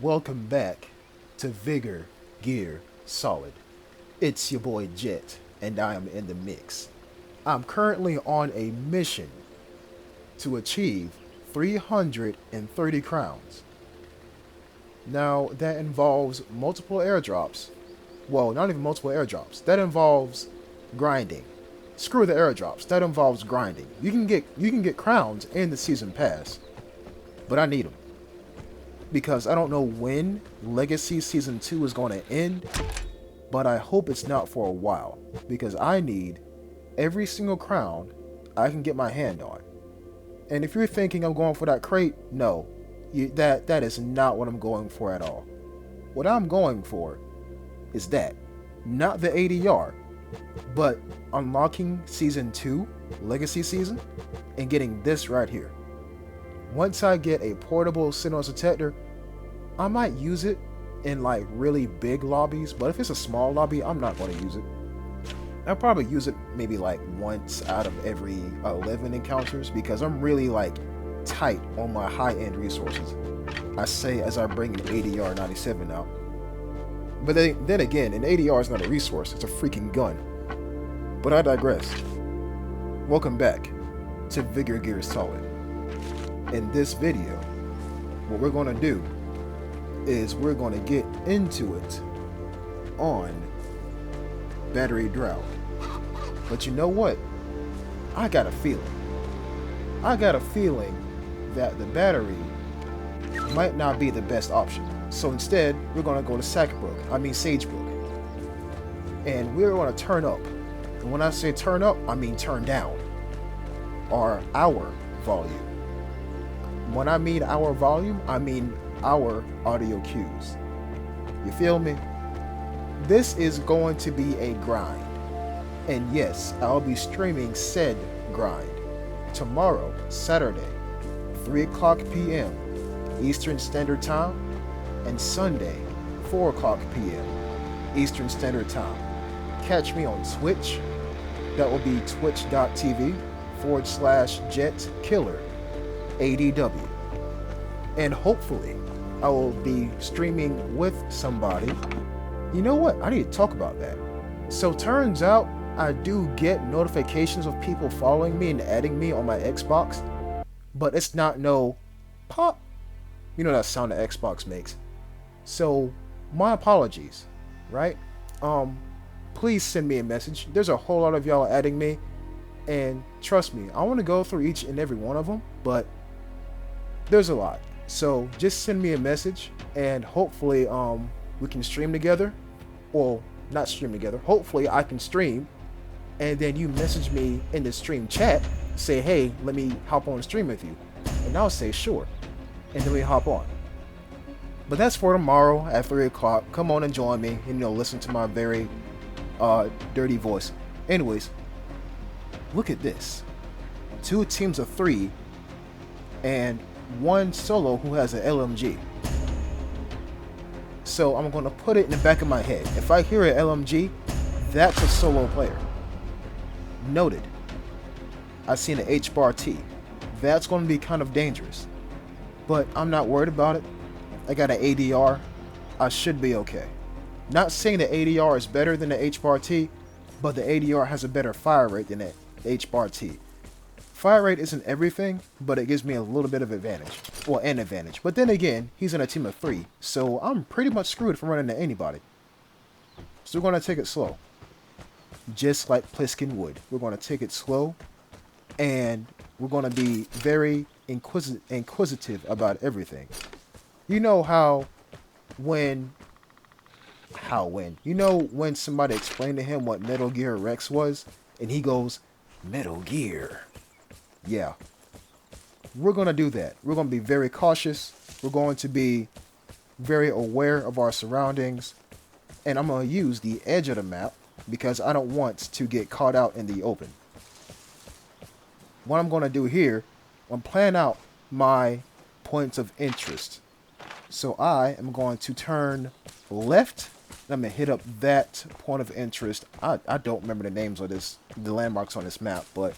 welcome back to Vigor Gear Solid. It's your boy Jet, and I am in the mix. I'm currently on a mission to achieve 330 crowns. Now, that involves multiple airdrops. Well, not even multiple airdrops. That involves grinding. Screw the airdrops. That involves grinding. You can get crowns in the season pass, but I need them because I don't know when Legacy Season 2 is going to end, but I hope it's not for a while because I need every single crown I can get my hand on. And if you're thinking I'm going for that crate, no, that is not what I'm going for at all. What I'm going for is that, not the ADR, but unlocking Season 2, Legacy Season, and getting this right here. Once I get a portable Sentinel's Detector, I might use it in like really big lobbies, but if it's a small lobby, I'm not going to use it. I'll probably use it maybe like once out of every 11 encounters because I'm really like tight on my high-end resources. I say as I bring an ADR 97 out. But then again, an ADR is not a resource, it's a freaking gun. But I digress. Welcome back to Vigor Gear Solid. In this video, what we're going to do is we're going to get into it on battery drought. But you know what? I got a feeling. I got a feeling that the battery might not be the best option. So instead, we're going to go to Sagbruk. And we're going to turn up. And when I say turn up, I mean turn down. Or our volume. When I mean our volume, I mean our audio cues. You feel me? This is going to be a grind. And yes, I'll be streaming said grind tomorrow, Saturday, 3 o'clock p.m. Eastern Standard Time, and Sunday, 4 o'clock p.m. Eastern Standard Time. Catch me on Twitch. That will be twitch.tv/JetKiller ADW. And hopefully, I will be streaming with somebody. You know what? I need to talk about that. So turns out I do get notifications of people following me and adding me on my Xbox, but it's not no pop. You know that sound the Xbox makes. So my apologies, right? Please send me a message. There's a whole lot of y'all adding me, and trust me, I want to go through each and every one of them, but there's a lot. So just send me a message, and hopefully we can stream together. Well, not stream together. Hopefully I can stream, and then you message me in the stream chat, say, hey, let me hop on stream with you. And I'll say sure, and then we hop on. But that's for tomorrow at 3 o'clock. Come on and join me, and listen to my very dirty voice. Anyways, look at this. 2 teams of 3 and 1 solo who has an LMG. So I'm going to put it in the back of my head. If I hear an LMG, that's a solo player. Noted. I seen an H-bar-T. That's going to be kind of dangerous. But I'm not worried about it. I got an ADR. I should be okay. Not saying the ADR is better than the H-bar-T, but the ADR has a better fire rate than the H-bar-T. Fire rate isn't everything, but it gives me a little bit of advantage. Well, an advantage. But then again, he's in a team of 3, so I'm pretty much screwed from running into anybody. So we're going to take it slow. Just like Pliskin would. We're going to take it slow, and we're going to be very inquisitive about everything. You know when somebody explained to him what Metal Gear Rex was, and he goes, Metal Gear. Yeah. We're going to do that. We're going to be very cautious. We're going to be very aware of our surroundings. And I'm going to use the edge of the map because I don't want to get caught out in the open. What I'm going to do here, I'm planning out my points of interest. So I am going to turn left. I'm going to hit up that point of interest. I don't remember the names of the landmarks on this map, but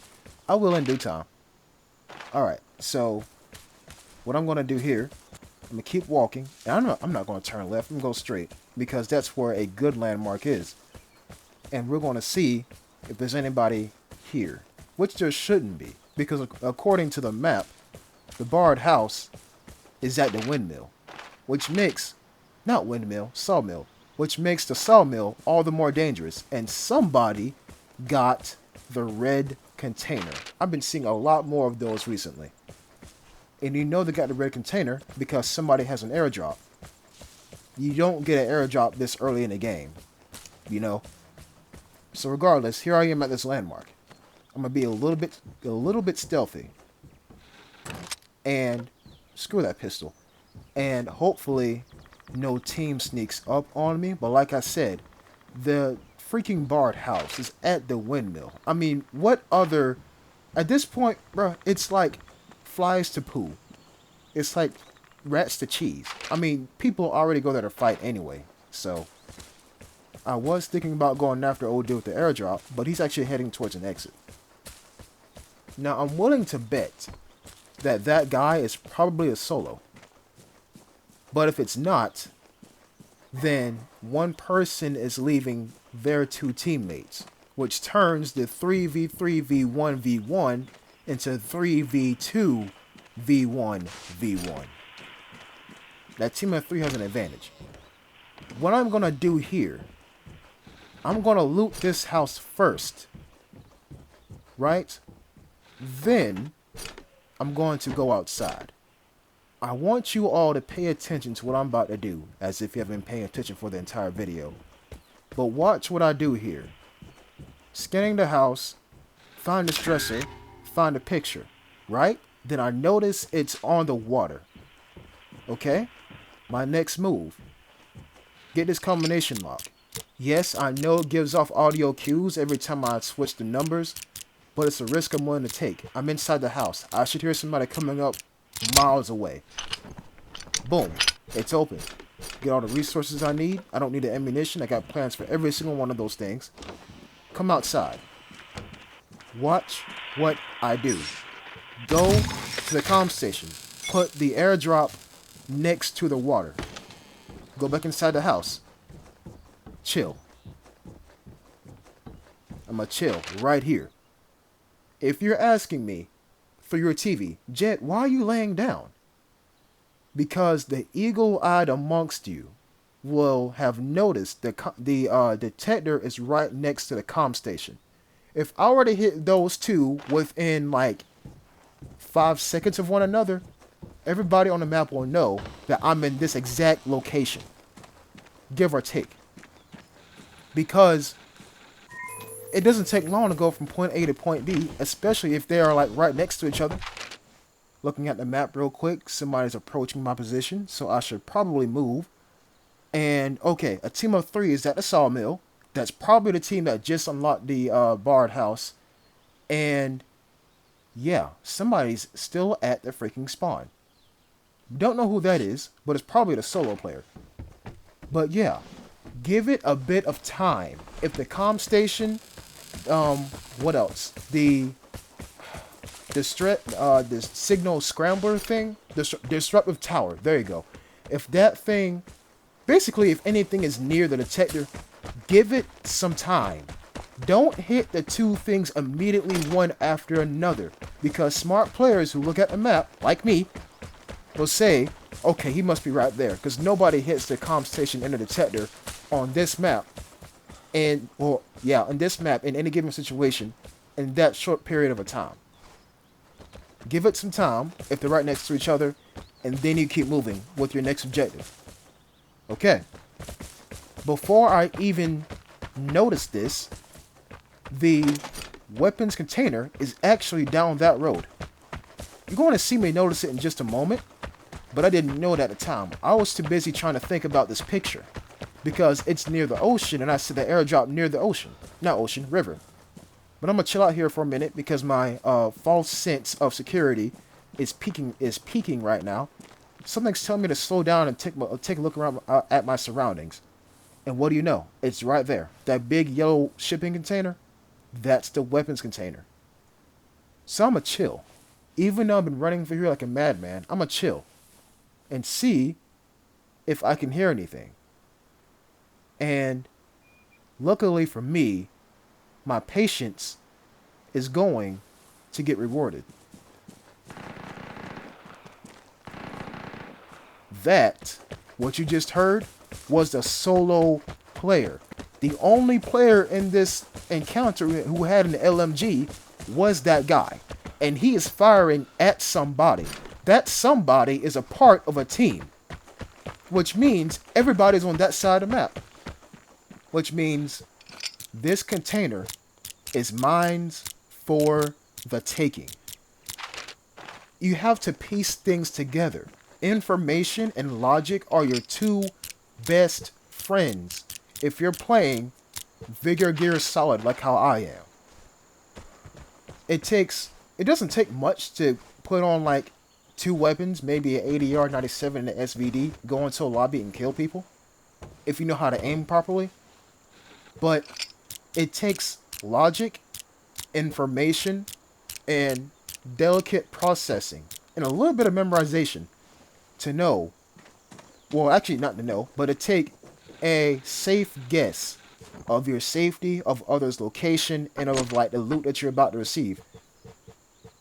I will in due time. Alright, so what I'm going to do here I'm gonna keep walking, and I'm not gonna turn left. I'm gonna go straight because that's where a good landmark is, and we're gonna see if there's anybody here, which there shouldn't be because according to the map, the barred house is at the windmill, which makes not windmill sawmill, which makes the sawmill all the more dangerous. And somebody got the red container. I've been seeing a lot more of those recently. And you know they got the red container because somebody has an airdrop. You don't get an airdrop this early in the game, you know. So regardless, here I am at this landmark. I'm gonna be a little bit stealthy. And screw that pistol. And hopefully no team sneaks up on me. But like I said, the freaking barred house is at the windmill. I mean, what other... At this point, bro, it's like flies to poo. It's like rats to cheese. I mean, people already go there to fight anyway. So, I was thinking about going after old dude with the airdrop, but he's actually heading towards an exit. Now, I'm willing to bet that that guy is probably a solo. But if it's not, then one person is leaving their two teammates, which turns the 3v3v1v1 into 3v2v1v1. That team of 3 has an advantage. What I'm going to do here, I'm going to loot this house first, right? Then I'm going to go outside. I want you all to pay attention to what I'm about to do, as if you have been paying attention for the entire video. But watch what I do here. Scanning the house, find the stressor, find a picture, right? Then I notice it's on the water. Okay? My next move. Get this combination lock. Yes, I know it gives off audio cues every time I switch the numbers, but it's a risk I'm willing to take. I'm inside the house. I should hear somebody coming up miles away. Boom. It's open. Get all the resources I need. I don't need the ammunition. I got plans for every single one of those things. Come outside. Watch what I do. Go to the comm station. Put the airdrop next to the water. Go back inside the house. Chill. I'm gonna chill right here. If you're asking me for your TV, Jet, why are you laying down? Because the eagle-eyed amongst you will have noticed the detector is right next to the comm station. If I were to hit those two within like 5 seconds of one another, everybody on the map will know that I'm in this exact location, give or take. Because it doesn't take long to go from point A to point B, especially if they are like right next to each other. Looking at the map real quick, somebody's approaching my position, so I should probably move. And okay, a team of 3 is at the sawmill. That's probably the team that just unlocked the barred house. And yeah, somebody's still at the freaking spawn. Don't know who that is, but it's probably the solo player. But yeah, give it a bit of time. If the comm station, what else? The signal scrambler thing, disruptive tower. There you go. If that thing, basically, if anything is near the detector, give it some time. Don't hit the two things immediately one after another, because smart players who look at the map, like me, will say, okay, he must be right there, because nobody hits the comm station and the detector on this map, on this map in any given situation in that short period of a time. Give it some time if they're right next to each other, and then you keep moving with your next objective. Okay. Before I even notice this, the weapons container is actually down that road. You're going to see me notice it in just a moment, but I didn't know it at the time. I was too busy trying to think about this picture, because it's near the ocean, and I see the airdrop near the ocean. Not ocean, river. But I'm going to chill out here for a minute, because my false sense of security is peaking right now. Something's telling me to slow down and take a look around at my surroundings. And what do you know? It's right there. That big yellow shipping container, that's the weapons container. So I'm going to chill. Even though I've been running through here like a madman, I'm going to chill. and see if I can hear anything. And luckily for me, my patience is going to get rewarded. That, what you just heard, was the solo player. The only player in this encounter who had an LMG was that guy. And he is firing at somebody. That somebody is a part of a team. Which means everybody's on that side of the map. Which means this container is mine for the taking. You have to piece things together. Information and logic are your two best friends if you're playing Vigor Gear Solid like how I am. It doesn't take much to put on like 2 weapons, maybe an ADR 97 and an SVD, go into a lobby and kill people if you know how to aim properly. But it takes logic, information, and delicate processing and a little bit of memorization to know, well, actually not to know, but to take a safe guess of your safety, of others' location, and of like the loot that you're about to receive.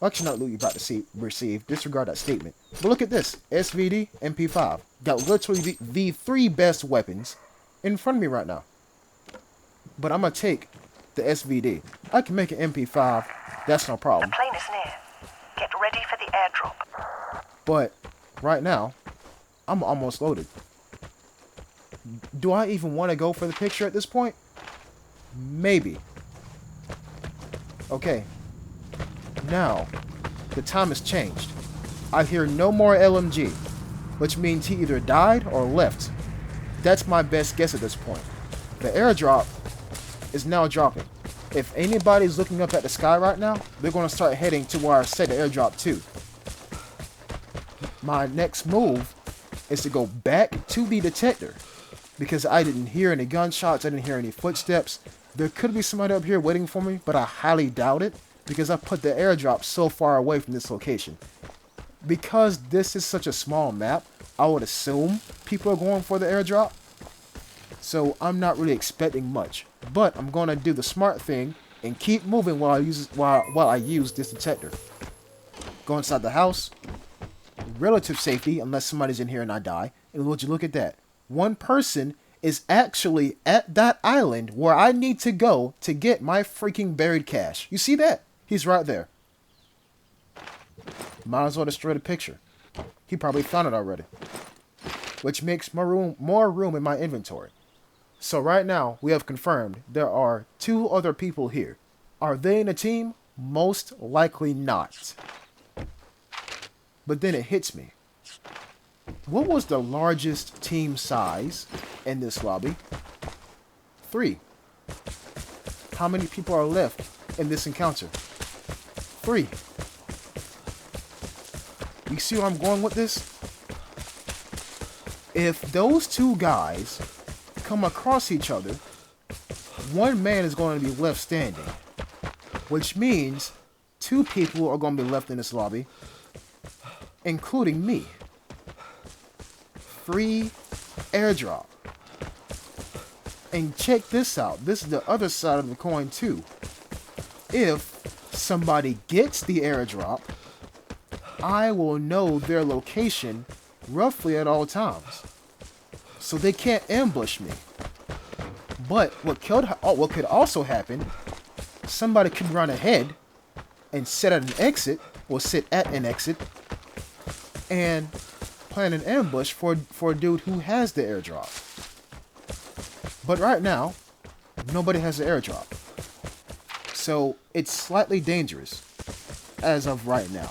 Well, actually not loot you're about to receive, disregard that statement. But look at this, SVD, MP5. Got literally the 3 best weapons in front of me right now. But I'm going to take the SVD. I can make an MP5, that's no problem. The plane is near. Get ready for the airdrop. But right now, I'm almost loaded. Do I even want to go for the picture at this point? Maybe. Okay. Now, the time has changed. I hear no more LMG, which means he either died or left. That's my best guess at this point. The airdrop is now dropping. If anybody's looking up at the sky right now, they're going to start heading to where I said the airdrop to. My next move is to go back to the detector because I didn't hear any gunshots, I didn't hear any footsteps. There could be somebody up here waiting for me, but I highly doubt it because I put the airdrop so far away from this location. Because this is such a small map, I would assume people are going for the airdrop. So I'm not really expecting much, but I'm going to do the smart thing and keep moving while I use this detector. Go inside the house. Relative safety, unless somebody's in here and I die. And would you look at that? One person is actually at that island where I need to go to get my freaking buried cash. You see that? He's right there. Might as well destroy the picture. He probably found it already. Which makes more room in my inventory. So right now, we have confirmed there are 2 other people here. Are they in a team? Most likely not. But then it hits me. What was the largest team size in this lobby? 3. How many people are left in this encounter? 3. You see where I'm going with this? If those 2 guys come across each other, one man is going to be left standing. Which means 2 people are going to be left in this lobby, including me. Free airdrop. And check this out. This is the other side of the coin too. If somebody gets the airdrop, I will know their location roughly at all times. So they can't ambush me. But what could also happen, somebody could run ahead and sit at an exit, or sit at an exit, and plan an ambush for a dude who has the airdrop. But right now, nobody has the airdrop. So it's slightly dangerous as of right now.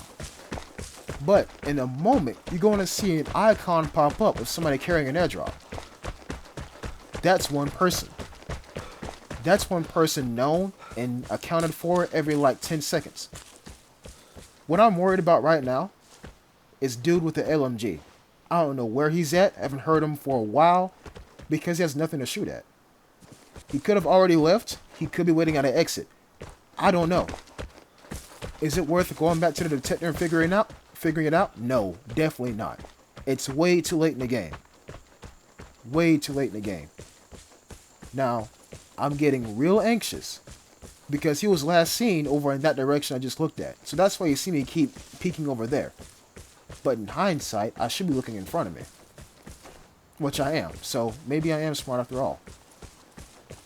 But in a moment, you're going to see an icon pop up of somebody carrying an airdrop. That's one person. That's one person known and accounted for every like 10 seconds. What I'm worried about right now is dude with the LMG. I don't know where he's at. I haven't heard him for a while because he has nothing to shoot at. He could have already left. He could be waiting at an exit. I don't know. Is it worth going back to the detector and figuring it out? No, definitely not. It's way too late in the game. Way too late in the game. Now, I'm getting real anxious because he was last seen over in that direction I just looked at. So that's why you see me keep peeking over there. But in hindsight, I should be looking in front of me. Which I am. So maybe I am smart after all.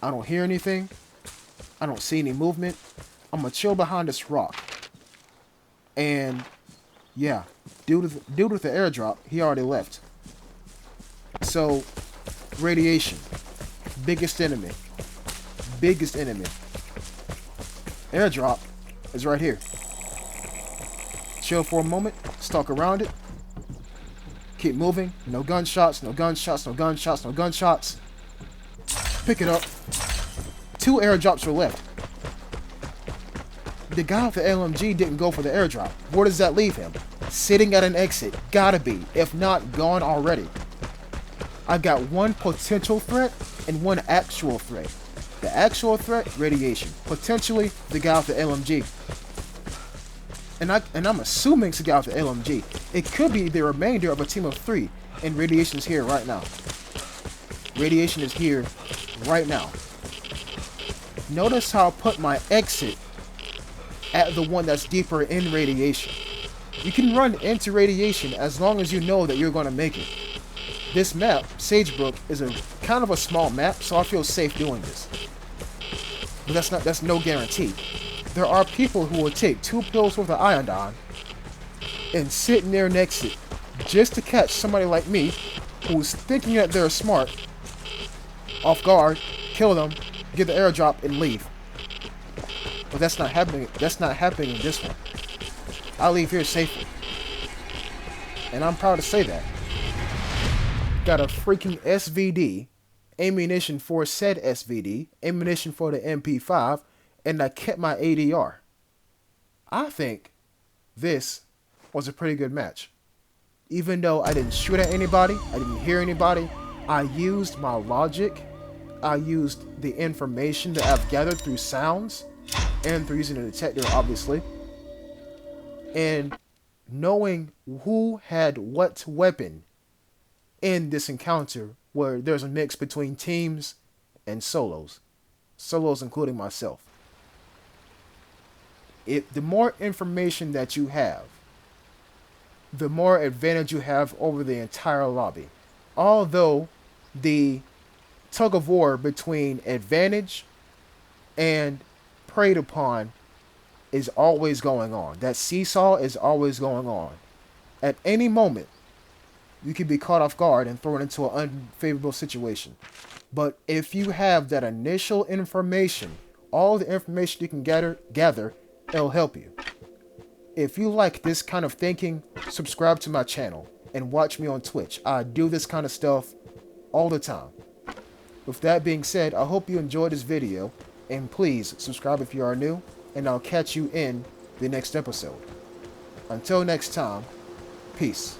I don't hear anything. I don't see any movement. I'm going to chill behind this rock. And yeah, dude with the airdrop, he already left. So, radiation. Biggest enemy. Biggest enemy. Airdrop is right here. Chill for a moment. Stalk around it. Keep moving. No gunshots, no gunshots, no gunshots, no gunshots. Pick it up. 2 airdrops are left. The guy with the LMG didn't go for the airdrop. Where does that leave him? Sitting at an exit. Gotta be. If not, gone already. I got 1 potential threat and 1 actual threat. The actual threat, radiation. Potentially, the guy with the LMG. And I'm assuming it's the guy with the LMG. It could be the remainder of a team of 3. And radiation is here right now. Radiation is here right now. Notice how I put my exit at the one that's deeper in radiation. You can run into radiation as long as you know that you're going to make it. This map, Sagbruk, is a kind of a small map, so I feel safe doing this. But that's no guarantee. There are people who will take 2 pills worth of iodine and sit near an exit just to catch somebody like me who's thinking that they're smart, off guard, kill them, get the airdrop, and leave. But that's not happening. That's not happening in this one. I leave here safely. And I'm proud to say that. Got a freaking SVD, ammunition for said SVD, ammunition for the MP5, and I kept my ADR. I think this was a pretty good match. Even though I didn't shoot at anybody, I didn't hear anybody, I used my logic, I used the information that I've gathered through sounds, and through using a detector, obviously, and knowing who had what weapon in this encounter, where there's a mix between teams and solos including myself. The more information that you have, the more advantage you have over the entire lobby. Although the tug of war between advantage and preyed upon is always going on. That seesaw is always going on. At any moment, you can be caught off guard and thrown into an unfavorable situation. But if you have that initial information, all the information you can gather, it'll help you. If you like this kind of thinking, subscribe to my channel and watch me on Twitch. I do this kind of stuff all the time. With that being said, I hope you enjoyed this video, and please subscribe if you are new, and I'll catch you in the next episode. Until next time, peace.